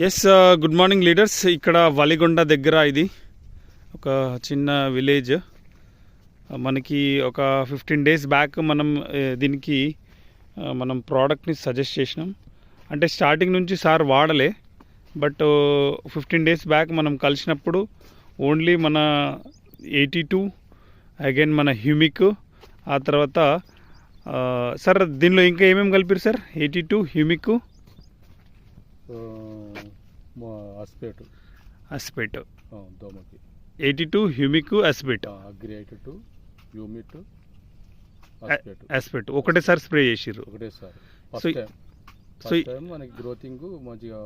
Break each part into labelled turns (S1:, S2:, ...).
S1: Yes good morning leaders. ఇక్కడ వలిగొండ దగ్గర ఇది ఒక చిన్న విలేజ్. మనకి ఒక 15 days బ్యాక్ మనం దీనికి మనం ప్రోడక్ట్ని సజెస్ట్ చేసినాం. అంటే స్టార్టింగ్ నుంచి సార్ వాడలే, బట్ 15 days బ్యాక్ మనం కలిసినప్పుడు ఓన్లీ మన 82 అగైన్ మన హ్యూమిక్, ఆ తర్వాత సార్ దీనిలో ఇంకా ఏమేమి కలిపారు సార్? 82 హ్యూమిక్, అస్పేట్
S2: దోమకి
S1: 82 హ్యూమిక్ అస్పేట్
S2: అగ్రి 82 హ్యూమిట్
S1: అస్పేట్ ఒకటేసారి స్ప్రే చేసిర్రు.
S2: ఒకటేసారి
S1: సో
S2: ఫస్ట్ టైం మనకి గ్రోతింగ్ మంచిగా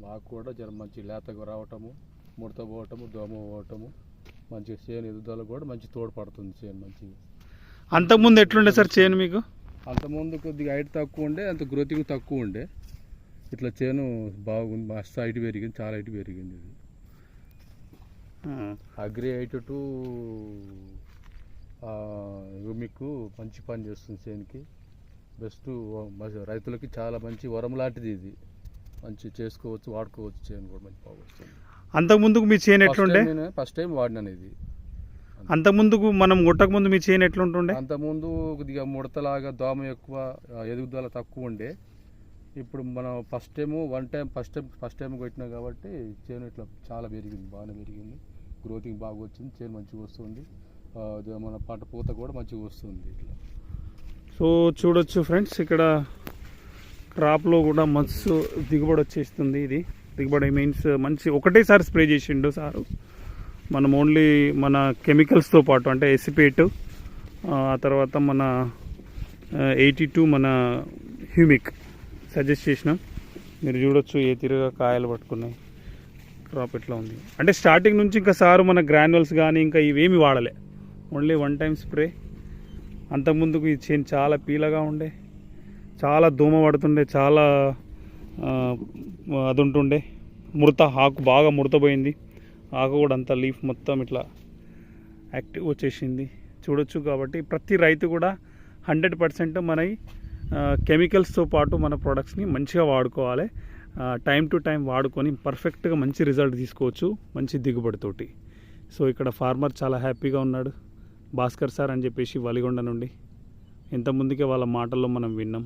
S2: మాకు కూడా జర మంచి లేతగా రావటము, ముడత పోవటము, దోమ పోవటము, మంచిగా చేను ఎదుగుదల కూడా మంచి తోడ్పడుతుంది చేను మంచిగా.
S1: అంతకుముందు ఎట్లుండే సార్ చేను మీకు?
S2: అంతకుముందు కొద్దిగా హైట్ తక్కువ ఉండే, అంత గ్రోతింగ్ తక్కువ ఉండే. ఇట్లా చేను బాగుంది, మస్తు హైట్ పెరిగింది, చాలా హైట్ పెరిగింది. ఇది అగ్రి 82 హ్యూమిక్ మంచి పని చేస్తుంది చేనుకి. బెస్ట్ రైతులకి చాలా మంచి వరం లాంటిది. ఇది మంచి చేసుకోవచ్చు, వాడుకోవచ్చు, చేను కూడా మంచి బాగా వస్తుంది.
S1: అంతకుముందుకు మీ చేను ఎట్లుండే?
S2: ఫస్ట్ టైం వాడినాను ఇది.
S1: అంతకుముందుకు మనం కొట్టక ముందు మీ చేను ఎట్లుంటుండే?
S2: అంతకుముందు కొద్దిగా ముడతలాగా, దోమ ఎక్కువ, ఎదుగుదల తక్కువ ఉండే. ఇప్పుడు మనం ఫస్ట్ టైం కొట్టినా కాబట్టి చేను ఇట్లా చాలా పెరిగింది, బాగానే పెరిగింది, గ్రోతింగ్ బాగా వచ్చింది, చేను మంచిగా వస్తుంది, మన పంట పూత కూడా మంచిగా వస్తుంది ఇట్లా.
S1: సో చూడొచ్చు ఫ్రెండ్స్, ఇక్కడ క్రాప్లో కూడా మస్తు దిగుబడి వచ్చేస్తుంది. ఇది దిగుబడి మీన్స్ మంచి ఒకటేసారి స్ప్రే చేసిండు సారు. మనం ఓన్లీ మన కెమికల్స్తో పాటు అంటే ఎసిపేట్, ఆ తర్వాత మన 82 మన హ్యూమిక్ సజెస్ట్ చేసినాం. మీరు చూడొచ్చు ఏ తిరగా కాయలు పట్టుకున్నాయి, క్రాప్ ఎట్లా ఉంది. అంటే స్టార్టింగ్ నుంచి ఇంకా సారు మన గ్రాన్యువల్స్ కానీ ఇంకా ఇవేమి వాడలే, ఓన్లీ 1 time స్ప్రే. అంతకుముందుకు ఈ చేను చాలా పీలగా ఉండే, చాలా దోమ పడుతుండే, చాలా అది ఉంటుండే, ఆకు బాగా ముడతపోయింది, ఆకు కూడా అంతా లీఫ్ మొత్తం ఇట్లా యాక్టివ్ వచ్చేసింది చూడొచ్చు. కాబట్టి ప్రతి రైతు కూడా 100% మన కెమికల్స్తో పాటు మన ప్రోడక్ట్స్ని మంచిగా వాడుకోవాలి. టైం టు టైం వాడుకొని పర్ఫెక్ట్గా మంచి రిజల్ట్ తీసుకోవచ్చు, మంచి దిగుబడితోటి. సో ఇక్కడ ఫార్మర్ చాలా హ్యాపీగా ఉన్నాడు, భాస్కర్ సార్ అని చెప్పేసి వలిగొండ నుండి. ఇంతకుముందుకే వాళ్ళ మాటల్లో మనం విన్నాం.